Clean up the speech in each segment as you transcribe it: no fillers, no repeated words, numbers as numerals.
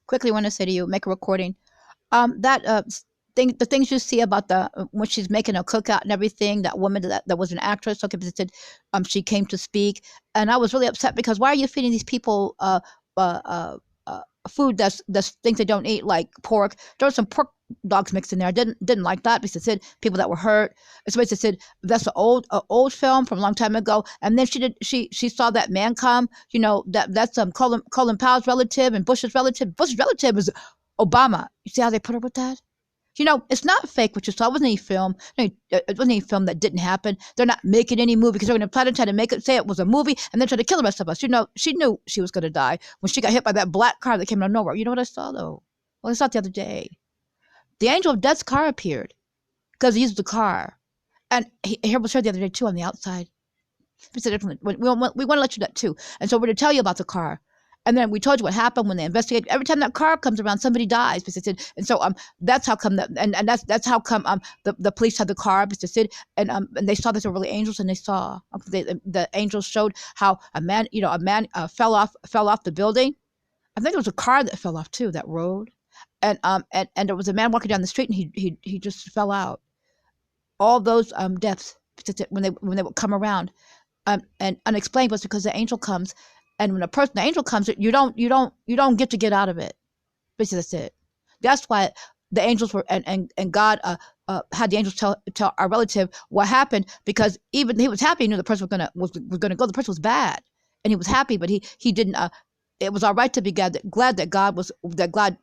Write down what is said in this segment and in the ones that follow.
quickly want to say to you, make a recording. The things you see about the when she's making a cookout and everything, that woman that was an actress, okay, said she came to speak, and I was really upset because why are you feeding these people food that's things they don't eat, like pork? There was some pork dogs mixed in there. I didn't like that because it said people that were hurt. It's what it said. That's an old film from a long time ago. And then she saw that man come. You know that's Colin Powell's relative and Bush's relative. Bush's relative is Obama. You see how they put her with that? You know, it's not fake what you saw. It wasn't any film. It wasn't any film that didn't happen. They're not making any movie because they're going to try to make it, say it was a movie, and then try to kill the rest of us. You know, she knew she was going to die when she got hit by that black car that came out of nowhere. You know what I saw, though? Well, I saw it the other day. The angel of death's car appeared because he used the car. And here was her the other day, too, on the outside. We said, we want to let you know that, too. And so we're going to tell you about the car. And then we told you what happened when they investigate. Every time that car comes around, somebody dies. And so that's how come that's how come the police had the car. And they saw that there were really angels, and they saw the angels showed how a man fell off the building. I think it was a car that fell off too, that road. And there was a man walking down the street, and he just fell out. All those deaths when they would come around, and unexplained was because the angel comes. And when the angel comes, you don't get out of it. Basically, that's it. That's why the angels were and God had the angels tell our relative what happened, because even he was happy, he knew the person was gonna go. The person was bad, and he was happy, but he didn't. It was all right to be glad that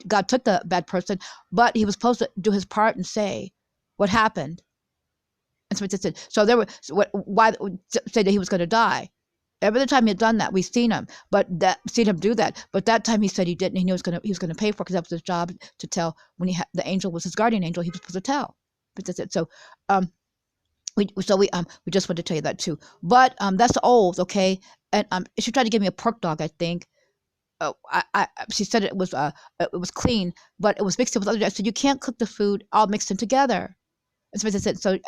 God took the bad person, but he was supposed to do his part and say what happened. And so it said. So there were why say that he was going to die. Every other time he had done that, we've seen him do that. But that time he said he didn't. He knew he was going to pay for it, because that was his job to tell. When the angel was his guardian angel, he was supposed to tell. But that's it. So, we just wanted to tell you that too. But that's old, okay. And she tried to give me a pork dog, I think. She said it was clean, but it was mixed in with other. I said you can't cook the food all mixed in together. So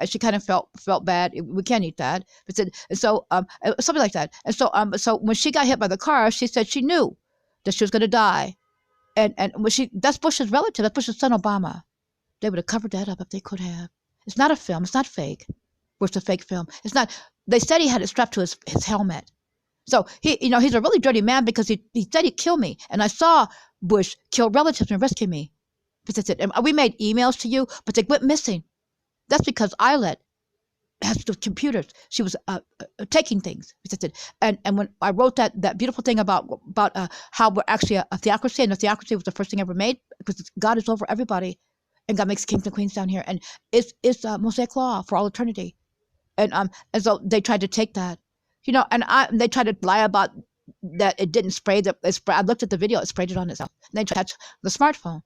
she kind of felt bad. We can't eat that. So something like that. And so when she got hit by the car, she said she knew that she was going to die. And that's Bush's relative. That's Bush's son, Obama. They would have covered that up if they could have. It's not a film. It's not fake. It's a fake film. It's not. They said he had it strapped to his helmet. So he's a really dirty man, because he said he'd kill me. And I saw Bush kill relatives and rescue me. And we made emails to you, but they went missing. That's because Islet has the computers. She was taking things. And when I wrote that beautiful thing about how we're actually a theocracy, and the theocracy was the first thing ever made, because God is over everybody, and God makes kings and queens down here, and it's mosaic law for all eternity. And so they tried to take that, and they tried to lie about that it didn't spray. I looked at the video; it sprayed it on itself. And they tried to touch the smartphone.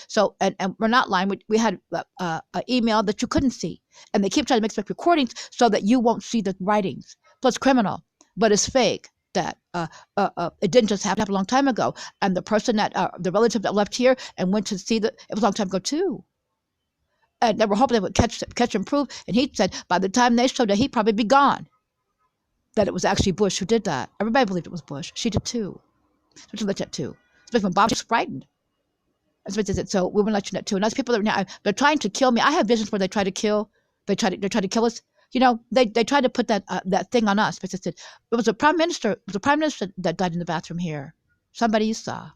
So, and we're not lying. We had an email that you couldn't see, and they keep trying to make recordings so that you won't see the writings. So it's criminal, but it's fake. That it didn't just happen a long time ago. And the person that the relative that left here and went to see it was a long time ago too. And they were hoping they would catch and prove. And he said by the time they showed that, he'd probably be gone. That it was actually Bush who did that. Everybody believed it was Bush. She did too. So she let that too. Especially when Bob was frightened. So we want to let you know too. And those people they're trying to kill me. I have visions where they try to kill kill us. They try to put that thing on us. But it was a prime minister. It was a prime minister that died in the bathroom here. Somebody you saw.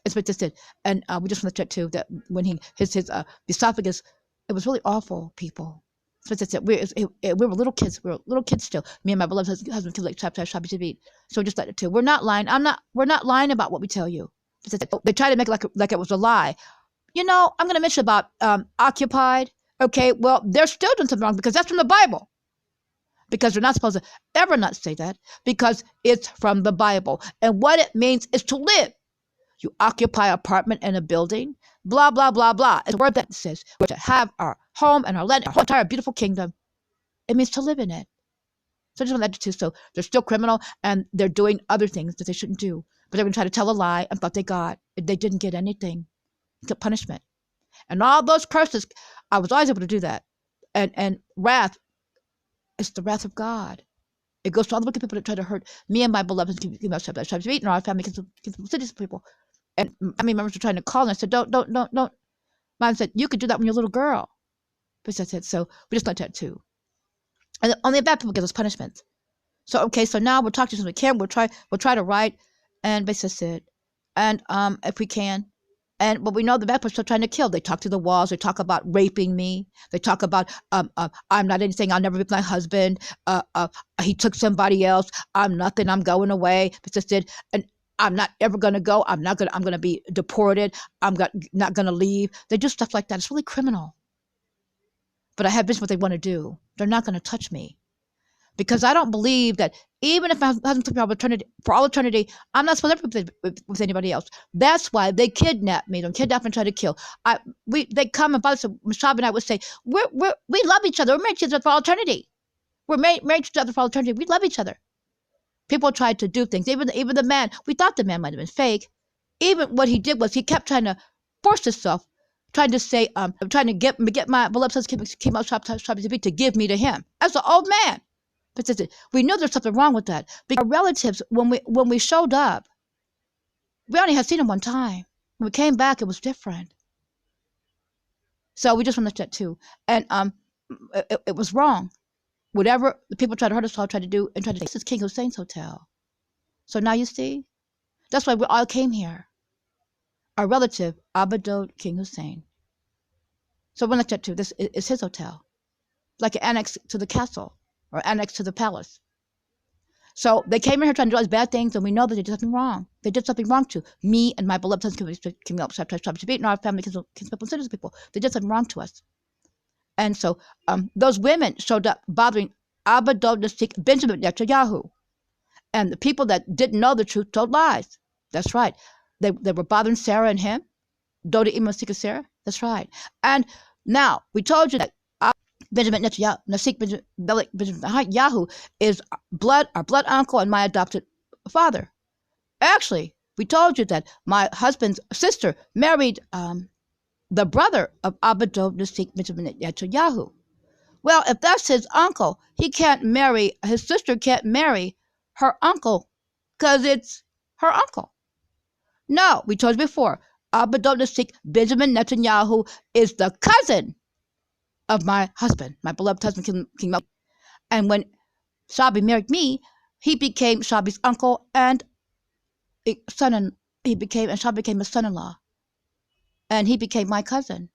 And we just want to check too that when his esophagus, it was really awful, people. We were little kids. We were little kids still. Me and my beloved husband killed like shabtai, shabby. So just like it too. We're not lying. We're not lying about what we tell you. They try to make it like it was a lie. I'm going to mention about occupied. Okay, well, they're still doing something wrong, because that's from the Bible. Because they're not supposed to ever not say that, because it's from the Bible. And what it means is to live. You occupy an apartment in a building, blah, blah, blah, blah. It's a word that says we're to have our home and our land, our whole entire beautiful kingdom. It means to live in it. So I just want that too. So they're still criminal, and they're doing other things that they shouldn't do. But they're going to try to tell a lie and thought they didn't get anything. It's a punishment. And all those curses, I was always able to do that. And wrath, it's the wrath of God. It goes to all the wicked people that try to hurt me and my beloved and our family, cities people. And family members were trying to call, and I said, don't. Mom said, you could do that when you're a little girl. But I said, so we just let that too. And only bad people get those punishments. So okay, so now we'll talk to you as we can. We'll try to write, and basically said, and if we can, but we know the bad people are still trying to kill. They talk through the walls. They talk about raping me. They talk about I'm not anything. I'll never be my husband. He took somebody else. I'm nothing. I'm going away. But said, and I'm not ever gonna go. I'm gonna be deported. Not gonna leave. They do stuff like that. It's really criminal. But I have business what they want to do. They're not gonna touch me. Because I don't believe that even if my husband took me for all eternity, I'm not supposed to live with anybody else. That's why they kidnap me. They kidnap and try to kill. They come and bother us. Mashab and I would say, we love each other. We're married to each other for all eternity. We're married to each other for all eternity. We love each other. People tried to do things. Even the man, we thought the man might have been fake. Even what he did was he kept trying to force himself, trying to say, trying to get my beloved son came out shabby to give me to him. As an old man. But we knew there's something wrong with that. Because our relatives, when we showed up, we only had seen him one time. When we came back, it was different. So we just want to let that too. And it was wrong. Whatever the people tried to hurt us all, tried to do, and tried to say, this is King Hussein's hotel. So now you see? That's why we all came here. Our relative, Abadod King Hussein. So we'll let that too. This is his hotel. Like an annex to the castle. Or annex to the palace. So they came in here trying to do all these bad things, and we know that they did something wrong. They did something wrong to me and my beloved sons, shabtai, and our family, kinspeoples, citizens people. They did something wrong to us. And so those women showed up bothering Abba Dov Nasik Benjamin Netanyahu. And the people that didn't know the truth told lies. That's right. They were bothering Sarah and him. Doda Imasika Sarah. That's right. And now we told you that Benjamin Netanyahu, Benjamin is our blood uncle and my adopted father. Actually, we told you that my husband's sister married the brother of Abadov Nasik Benjamin Netanyahu. Well, if that's his uncle, his sister can't marry her uncle because it's her uncle. No, we told you before, Abadov Nasik Benjamin Netanyahu is the cousin of my husband, my beloved husband, King Melech. And when Shabby married me, he became Shabby's uncle and Shabby became his son-in-law. And he became my cousin.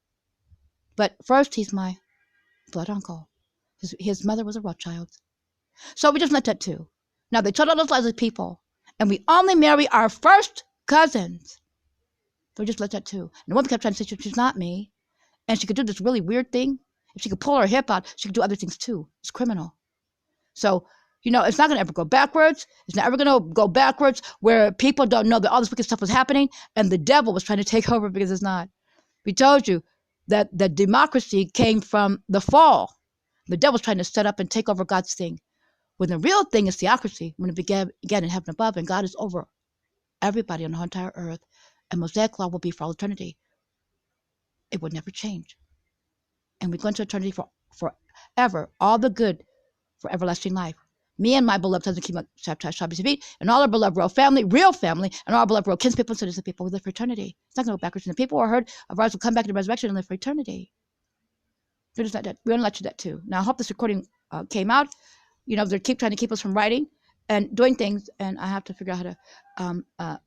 But first, he's my blood uncle. His mother was a Rothschild. So we just let that too. Now, they told all those lies to people, and we only marry our first cousins. So we just let that too. And the woman kept trying to say she's not me, and she could do this really weird thing. If she could pull her hip out, she could do other things too. It's criminal. So, it's not going to ever go backwards. It's not ever going to go backwards where people don't know that all this wicked stuff was happening and the devil was trying to take over, because it's not. We told you that the democracy came from the fall. The devil's trying to set up and take over God's thing. When the real thing is theocracy, when it began in heaven above, and God is over everybody on the whole entire earth, and mosaic law will be for all eternity. It would never change. And we go into eternity for forever, all the good for everlasting life. Me and my beloved husband, shabtai, shabby, and all our beloved real family, and all our beloved real kinspeoples and citizens people, we live for eternity. It's not going to go backwards. And the people who are heard of ours will come back in the resurrection and live for eternity. We're just not dead. We're going to let you that too. Now, I hope this recording came out. They keep trying to keep us from writing and doing things, and I have to figure out how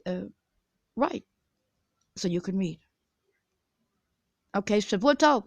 to write so you can read. Okay, Shavuot Tov.